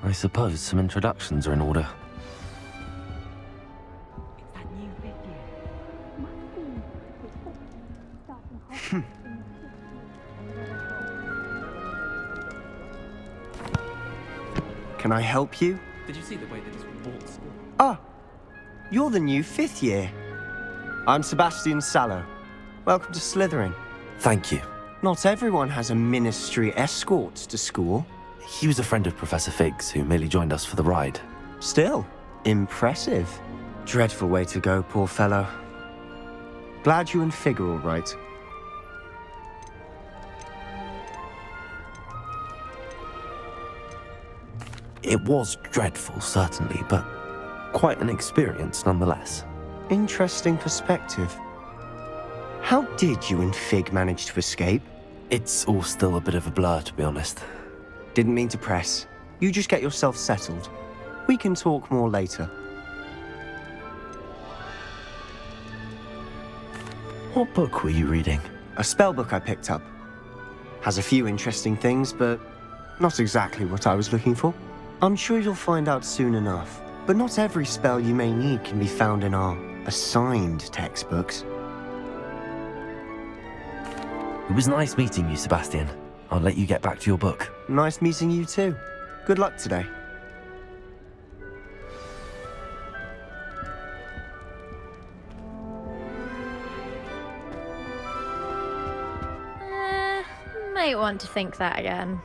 I suppose some introductions are in order. Can I help you? Did you see the way they just walked school? Ah, you're the new 5th year. I'm Sebastian Sallow. Welcome to Slytherin. Thank you. Not everyone has a ministry escort to school. He was a friend of Professor Fig's who merely joined us for the ride. Still, impressive. Dreadful way to go, poor fellow. Glad you and Fig are all right. It was dreadful, certainly, but quite an experience nonetheless. Interesting perspective. How did you and Fig manage to escape? It's all still a bit of a blur, to be honest. Didn't mean to press. You just get yourself settled. We can talk more later. What book were you reading? A spell book I picked up. Has a few interesting things, but not exactly what I was looking for. I'm sure you'll find out soon enough. But not every spell you may need can be found in our assigned textbooks. It was nice meeting you, Sebastian. I'll let you get back to your book. Nice meeting you too. Good luck today. Might want to think that again.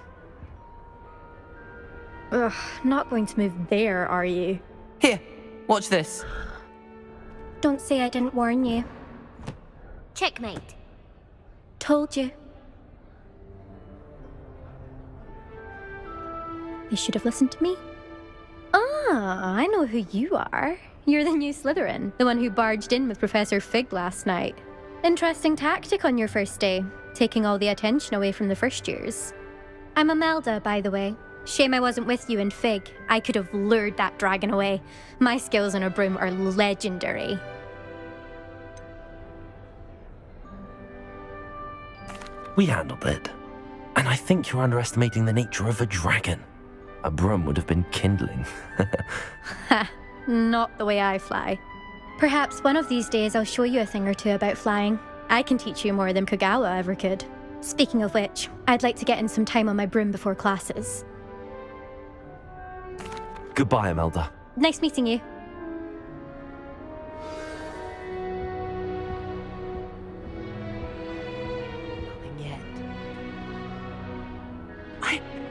Ugh, not going to move there, are you? Here, watch this. Don't say I didn't warn you. Checkmate. Told you. You should have listened to me. Ah, I know who you are. You're the new Slytherin, the one who barged in with Professor Fig last night. Interesting tactic on your first day, taking all the attention away from the first years. I'm Imelda, by the way. Shame I wasn't with you in Fig. I could have lured that dragon away. My skills on a broom are legendary. We handled it. And I think you're underestimating the nature of a dragon. A broom would have been kindling. Ha, not the way I fly. Perhaps one of these days I'll show you a thing or two about flying. I can teach you more than Kagawa ever could. Speaking of which, I'd like to get in some time on my broom before classes. Goodbye, Imelda. Nice meeting you. Nothing yet.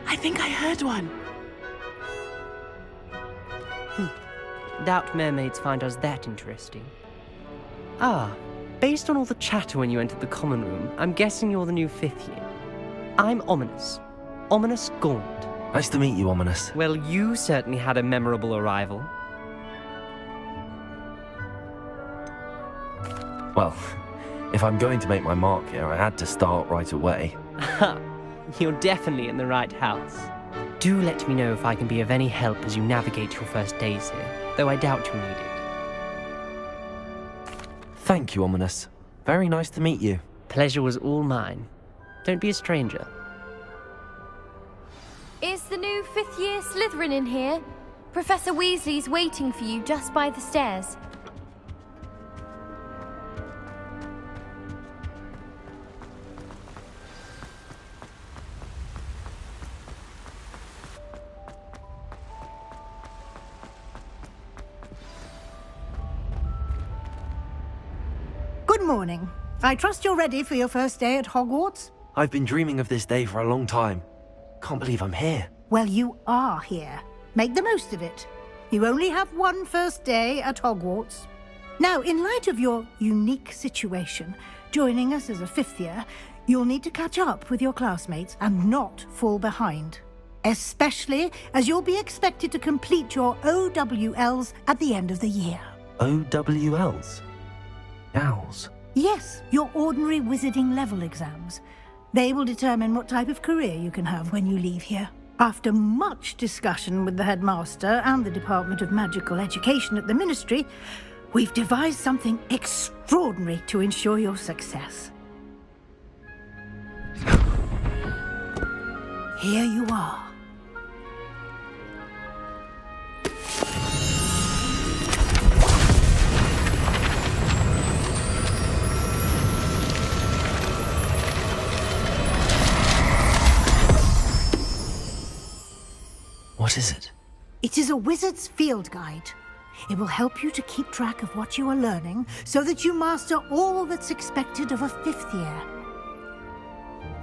I think I heard one. Doubt mermaids find us that interesting. Ah, based on all the chatter when you entered the common room, I'm guessing you're the new 5th year. I'm Ominous. Ominous Gaunt. Nice to meet you, Ominous. Well, you certainly had a memorable arrival. Well, if I'm going to make my mark here, I had to start right away. Ha! You're definitely in the right house. Do let me know if I can be of any help as you navigate your first days here, though I doubt you'll need it. Thank you, Ominous. Very nice to meet you. Pleasure was all mine. Don't be a stranger. Is the new 5th year Slytherin in here? Professor Weasley's waiting for you just by the stairs. Good morning. I trust you're ready for your first day at Hogwarts? I've been dreaming of this day for a long time. Can't believe I'm here. Well, you are here. Make the most of it. You only have one first day at Hogwarts. Now, in light of your unique situation, joining us as a 5th year, you'll need to catch up with your classmates and not fall behind. Especially as you'll be expected to complete your OWLs at the end of the year. OWLs? Owls? Yes, your ordinary wizarding level exams. They will determine what type of career you can have when you leave here. After much discussion with the headmaster and the Department of Magical Education at the Ministry, we've devised something extraordinary to ensure your success. Here you are. What is it? It is a wizard's field guide. It will help you to keep track of what you are learning so that you master all that's expected of a 5th year.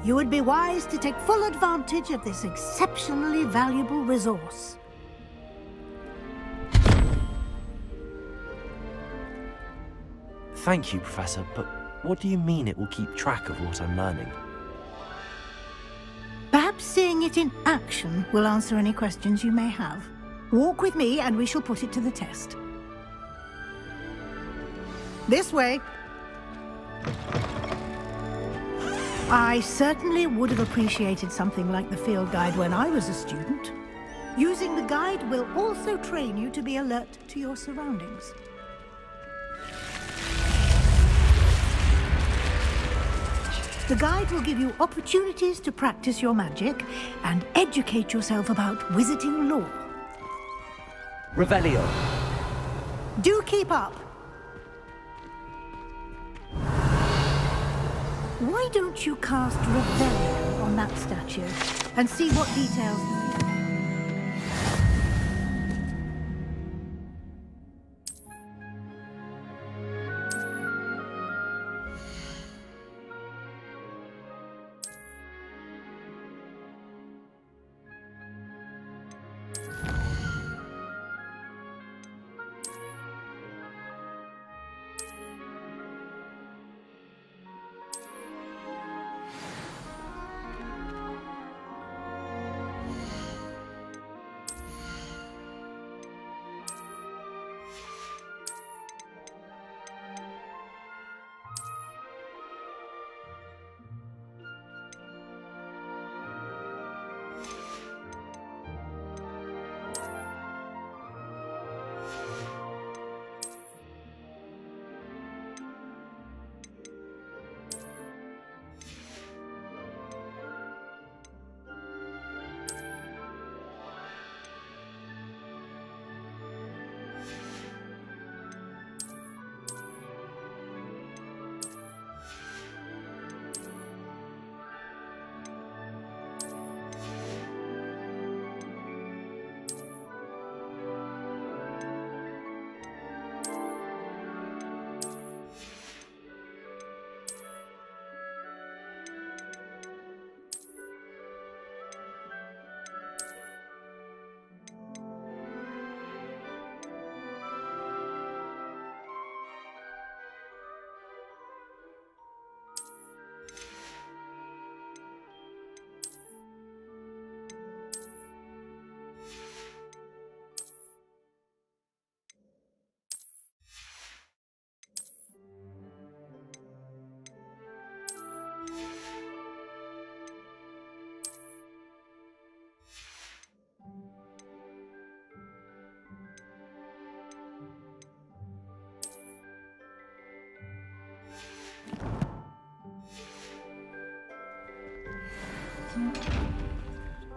You would be wise to take full advantage of this exceptionally valuable resource. Thank you, Professor, but what do you mean it will keep track of what I'm learning? Perhaps seeing it in action will answer any questions you may have. Walk with me and we shall put it to the test. This way. I certainly would have appreciated something like the field guide when I was a student. Using the guide will also train you to be alert to your surroundings. The guide will give you opportunities to practice your magic and educate yourself about wizarding lore. Revelio. Do keep up. Why don't you cast Revelio on that statue and see what details...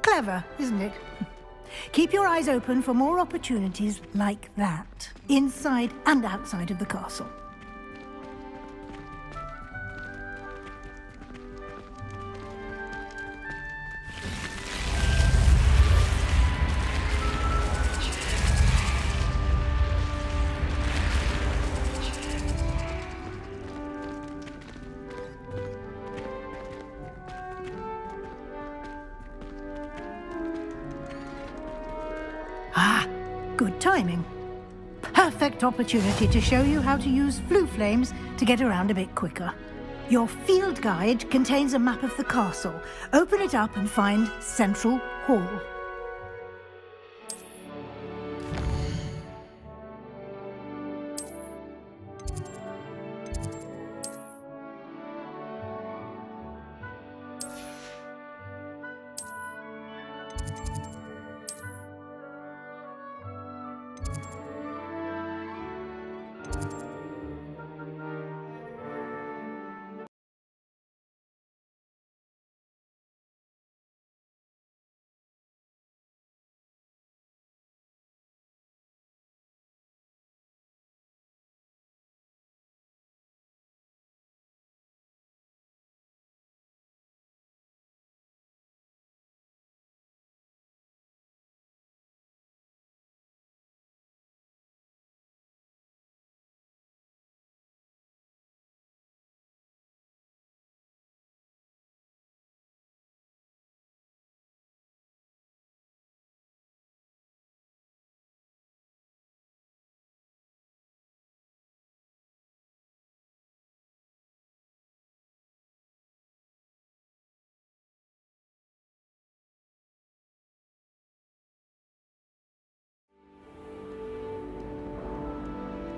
Clever, isn't it? Keep your eyes open for more opportunities like that, inside and outside of the castle. Ah, good timing. Perfect opportunity to show you how to use flue flames to get around a bit quicker. Your field guide contains a map of the castle. Open it up and find Central Hall.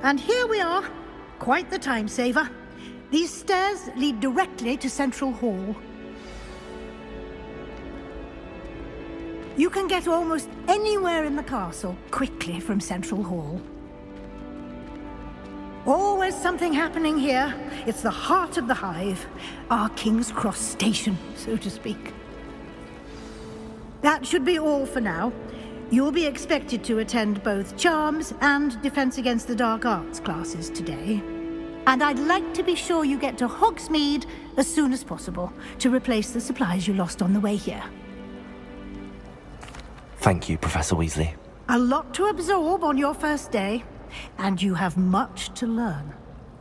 And here we are. Quite the time saver. These stairs lead directly to Central Hall. You can get almost anywhere in the castle quickly from Central Hall. Always something happening here. It's the heart of the hive, our King's Cross station, so to speak. That should be all for now. You'll be expected to attend both Charms and Defense Against the Dark Arts classes today. And I'd like to be sure you get to Hogsmeade as soon as possible to replace the supplies you lost on the way here. Thank you, Professor Weasley. A lot to absorb on your first day, and you have much to learn.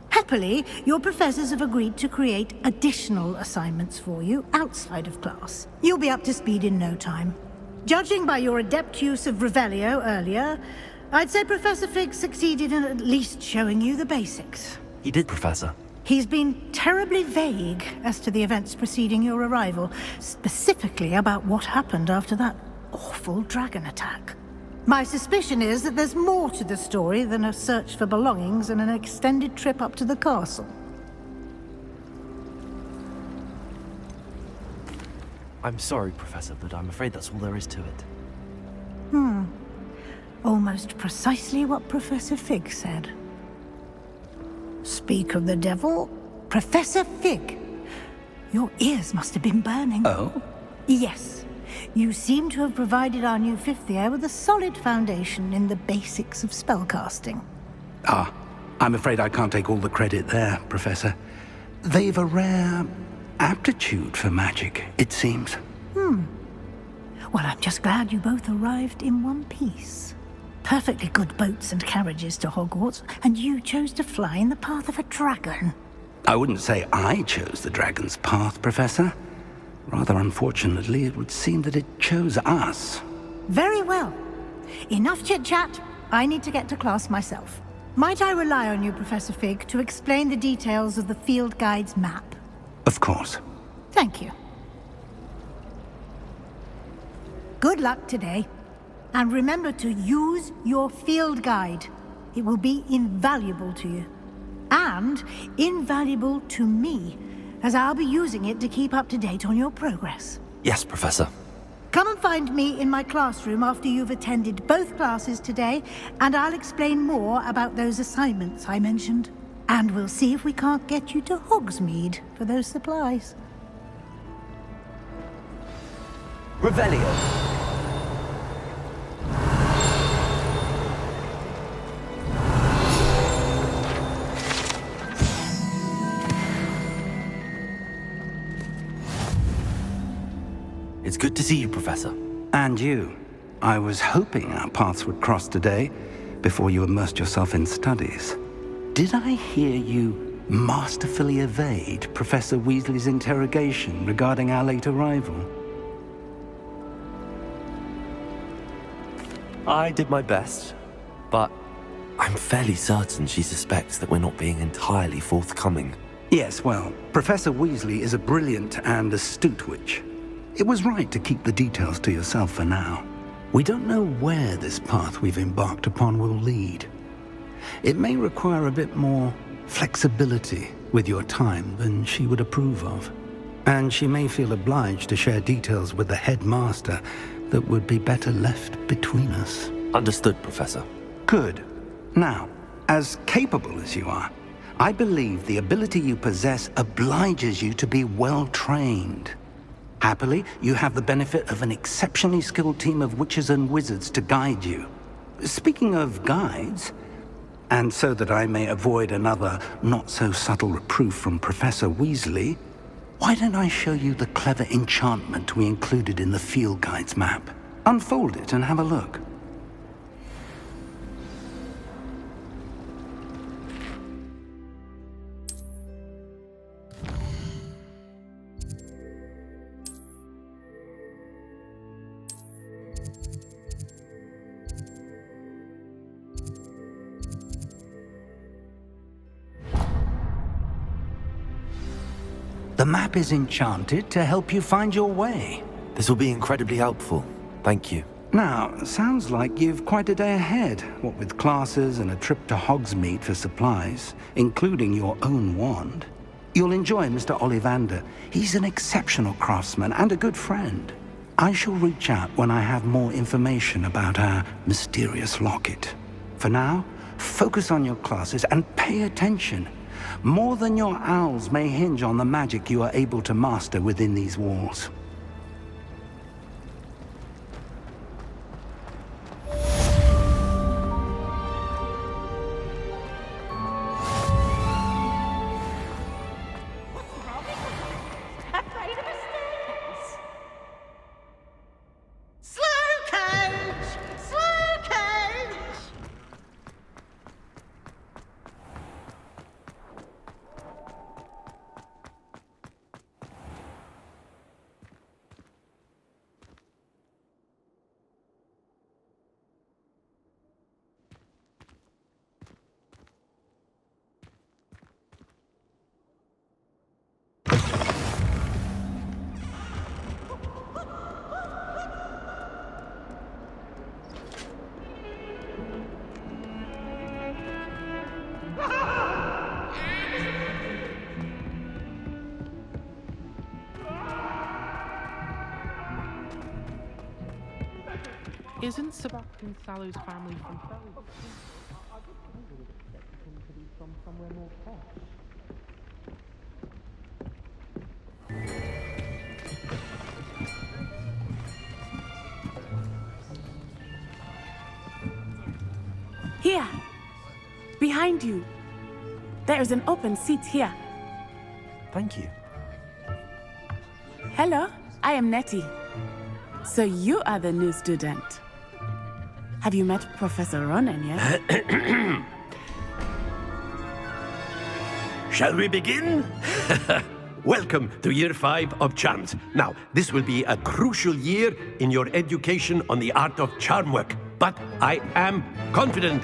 Happily, your professors have agreed to create additional assignments for you outside of class. You'll be up to speed in no time. Judging by your adept use of Revelio earlier, I'd say Professor Fig succeeded in at least showing you the basics. He did, Professor. He's been terribly vague as to the events preceding your arrival, specifically about what happened after that awful dragon attack. My suspicion is that there's more to the story than a search for belongings and an extended trip up to the castle. I'm sorry, Professor, but I'm afraid that's all there is to it. Almost precisely what Professor Fig said. Speak of the devil, Professor Fig. Your ears must have been burning. Oh? Yes. You seem to have provided our new fifth year with a solid foundation in the basics of spellcasting. Ah, I'm afraid I can't take all the credit there, Professor. They've a rare aptitude for magic, it seems. Well, I'm just glad you both arrived in one piece. Perfectly good boats and carriages to Hogwarts, and you chose to fly in the path of a dragon. I wouldn't say I chose the dragon's path, Professor. Rather unfortunately, it would seem that it chose us. Very well. Enough chit-chat. I need to get to class myself. Might I rely on you, Professor Fig, to explain the details of the field guide's map? Of course. Thank you. Good luck today. And remember to use your field guide. It will be invaluable to you. And invaluable to me, as I'll be using it to keep up to date on your progress. Yes, Professor. Come and find me in my classroom after you've attended both classes today, and I'll explain more about those assignments I mentioned. And we'll see if we can't get you to Hogsmeade for those supplies. Revelio. It's good to see you, Professor. And you. I was hoping our paths would cross today, before you immersed yourself in studies. Did I hear you masterfully evade Professor Weasley's interrogation regarding our late arrival? I did my best, but I'm fairly certain she suspects that we're not being entirely forthcoming. Yes, well, Professor Weasley is a brilliant and astute witch. It was right to keep the details to yourself for now. We don't know where this path we've embarked upon will lead. It may require a bit more flexibility with your time than she would approve of. And she may feel obliged to share details with the headmaster that would be better left between us. Understood, Professor. Good. Now, as capable as you are, I believe the ability you possess obliges you to be well trained. Happily, you have the benefit of an exceptionally skilled team of witches and wizards to guide you. Speaking of guides, and so that I may avoid another not-so-subtle reproof from Professor Weasley, why don't I show you the clever enchantment we included in the field guide's map? Unfold it and have a look. The map is enchanted to help you find your way. This will be incredibly helpful. Thank you. Now, sounds like you've quite a day ahead, what with classes and a trip to Hogsmeade for supplies, including your own wand. You'll enjoy Mr. Ollivander. He's an exceptional craftsman and a good friend. I shall reach out when I have more information about our mysterious locket. For now, focus on your classes and pay attention. More than your owls may hinge on the magic you are able to master within these walls. Isn't Sebastian Sallow's family from Belgium? From somewhere more posh. Here! Behind you! There is an open seat here. Thank you. Hello, I am Nettie. So you are the new student. Have you met Professor Ronan yet? Shall we begin? Welcome to Year 5 of Charms. Now, this will be a crucial year in your education on the art of charm work. But I am confident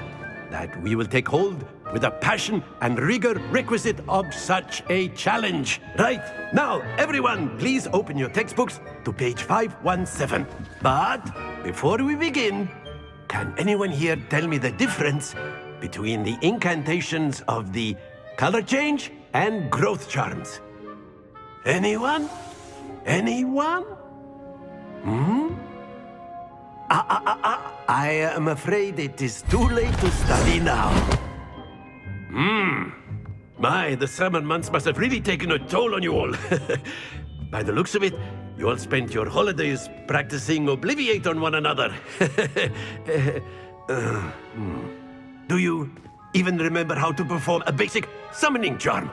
that we will take hold with the passion and rigor requisite of such a challenge. Right, now, everyone, please open your textbooks to page 517. But before we begin, can anyone here tell me the difference between the incantations of the color change and growth charms? Anyone? Anyone? I am afraid it is too late to study now. My, the summer months must have really taken a toll on you all. By the looks of it, you all spent your holidays practicing Obliviate on one another. Do you even remember how to perform a basic summoning charm?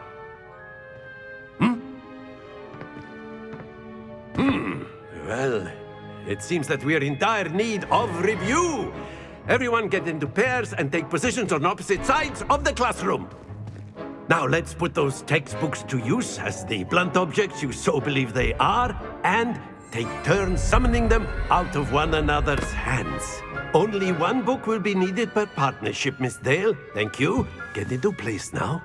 Well, it seems that we are in dire need of review. Everyone get into pairs and take positions on opposite sides of the classroom. Now let's put those textbooks to use as the blunt objects you so believe they are, and take turns summoning them out of one another's hands. Only one book will be needed per partnership, Miss Dale. Thank you. Get into place now.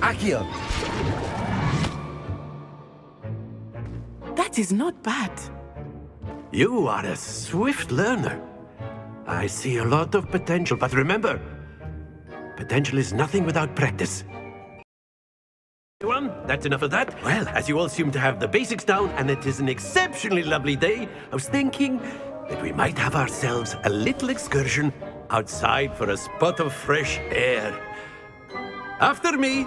Accio! That is not bad. You are a swift learner. I see a lot of potential, but remember, potential is nothing without practice. Everyone, that's enough of that. Well, as you all seem to have the basics down, and it is an exceptionally lovely day, I was thinking that we might have ourselves a little excursion outside for a spot of fresh air. After me.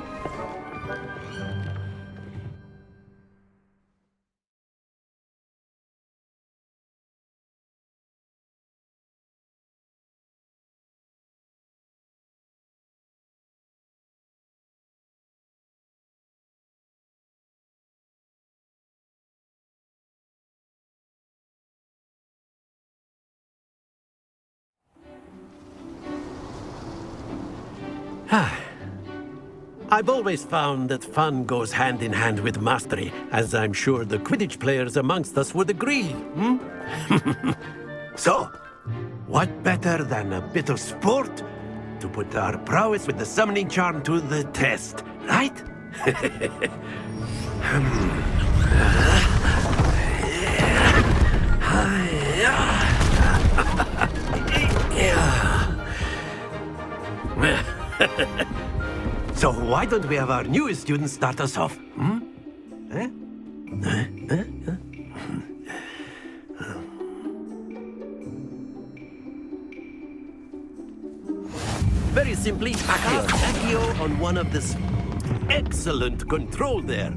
I've always found that fun goes hand in hand with mastery, as I'm sure the Quidditch players amongst us would agree, hmm? So, what better than a bit of sport to put our prowess with the summoning charm to the test, right? So why don't we have our newest student start us off? Hmm? Eh? Very simply, Accio on one of this excellent control there.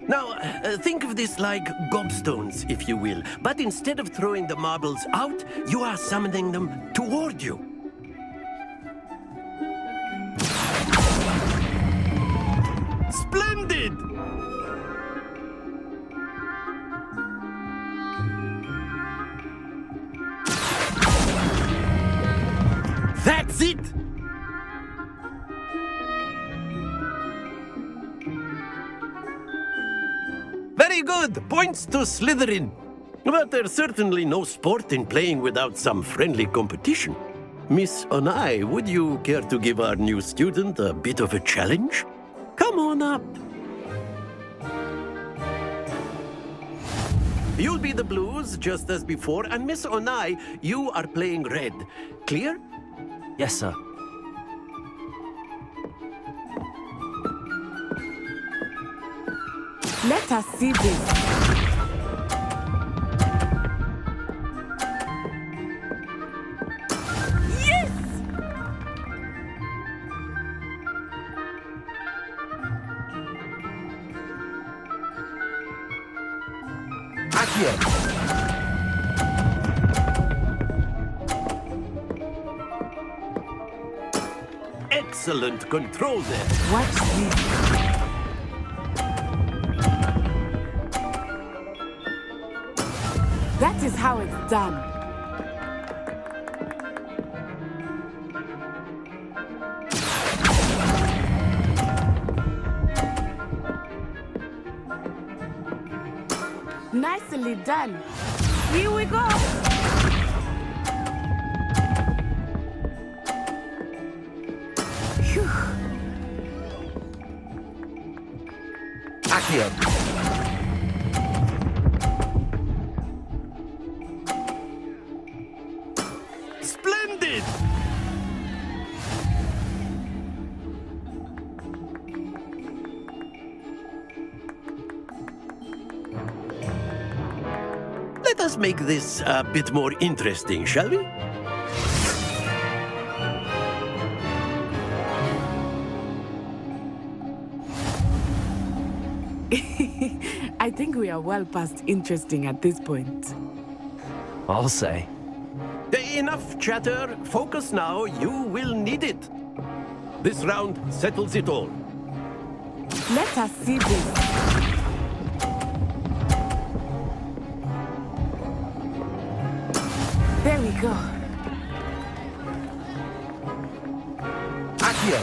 Now, think of this like gobstones, if you will. But instead of throwing the marbles out, you are summoning them toward you. Splendid! That's it! Very good! Points to Slytherin. But there's certainly no sport in playing without some friendly competition. Miss Onai, would you care to give our new student a bit of a challenge? Come on up. You'll be the blues, just as before, and Miss Onai, you are playing red. Clear? Yes, sir. Let us see this. Excellent control there. Watch this. That is how it's done. Nicely done. Here we go. Phew. Accio. Splendid! Let us make this a bit more interesting, shall we? I think we are well past interesting at this point. I'll say. Enough chatter. Focus now. You will need it. This round settles it all. Let us see this. There we go. Accio.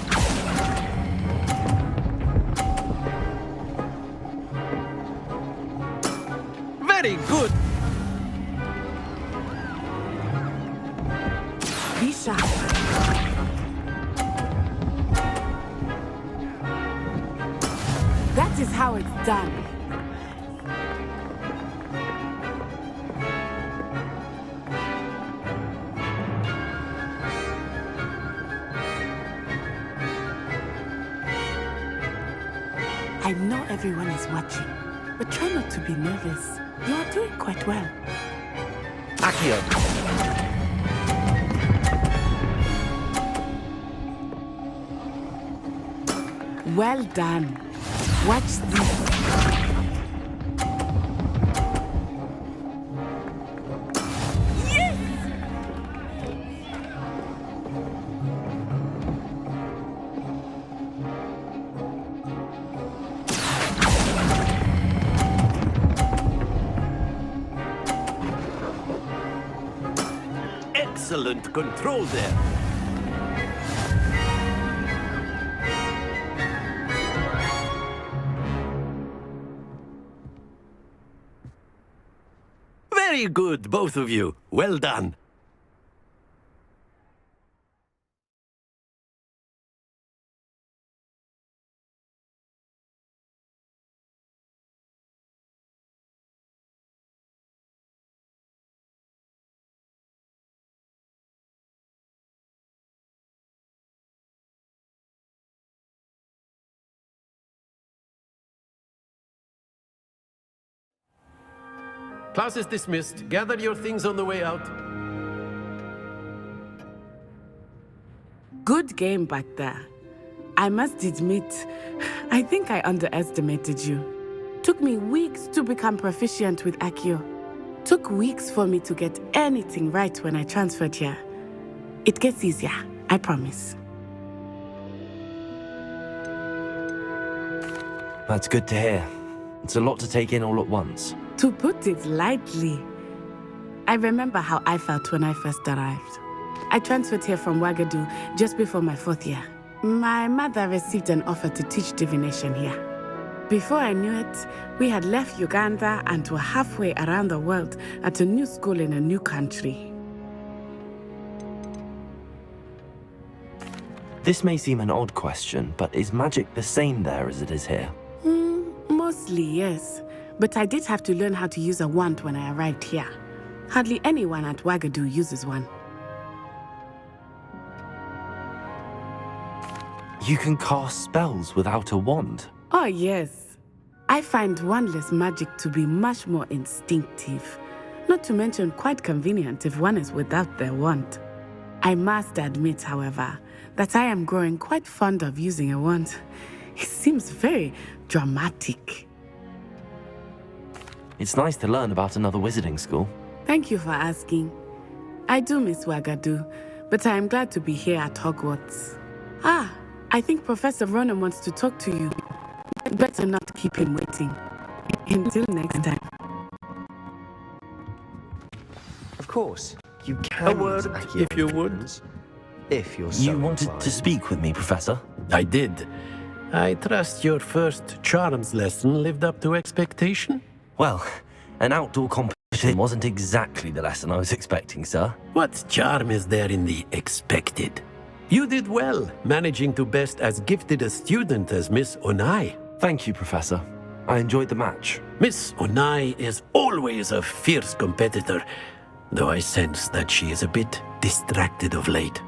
Very good. Be sharp. That is how it's done. I know everyone is watching, but try not to be nervous. You are doing quite well. Accio. Well done. Watch this. Yes! Excellent control there. Very good, both of you. Well done. Class is dismissed. Gather your things on the way out. Good game back there. I must admit, I think I underestimated you. Took me weeks to become proficient with Accio. Took weeks for me to get anything right when I transferred here. It gets easier, I promise. That's good to hear. It's a lot to take in all at once. To put it lightly, I remember how I felt when I first arrived. I transferred here from Wagadu just before my 4th year. My mother received an offer to teach divination here. Before I knew it, we had left Uganda and were halfway around the world at a new school in a new country. This may seem an odd question, but is magic the same there as it is here? Mostly, yes. But I did have to learn how to use a wand when I arrived here. Hardly anyone at Wagadu uses one. You can cast spells without a wand. Oh, yes. I find wandless magic to be much more instinctive. Not to mention quite convenient if one is without their wand. I must admit, however, that I am growing quite fond of using a wand. It seems very dramatic. It's nice to learn about another wizarding school. Thank you for asking. I do miss Wagadu, but I am glad to be here at Hogwarts. Ah, I think Professor Ronan wants to talk to you. Better not keep him waiting. Until next time. Of course, you can. A word, use Accio if you would. weapons, if you're so You wanted inclined. to speak with me, Professor? I did. I trust your first charms lesson lived up to expectation? Well, an outdoor competition wasn't exactly the lesson I was expecting, sir. What charm is there in the expected? You did well, managing to best as gifted a student as Miss Onai. Thank you, Professor. I enjoyed the match. Miss Onai is always a fierce competitor, though I sense that she is a bit distracted of late.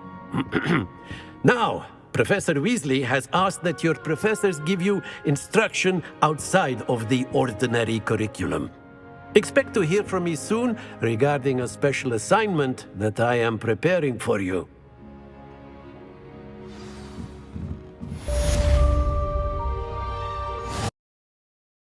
Now, Professor Weasley has asked that your professors give you instruction outside of the ordinary curriculum. Expect to hear from me soon regarding a special assignment that I am preparing for you.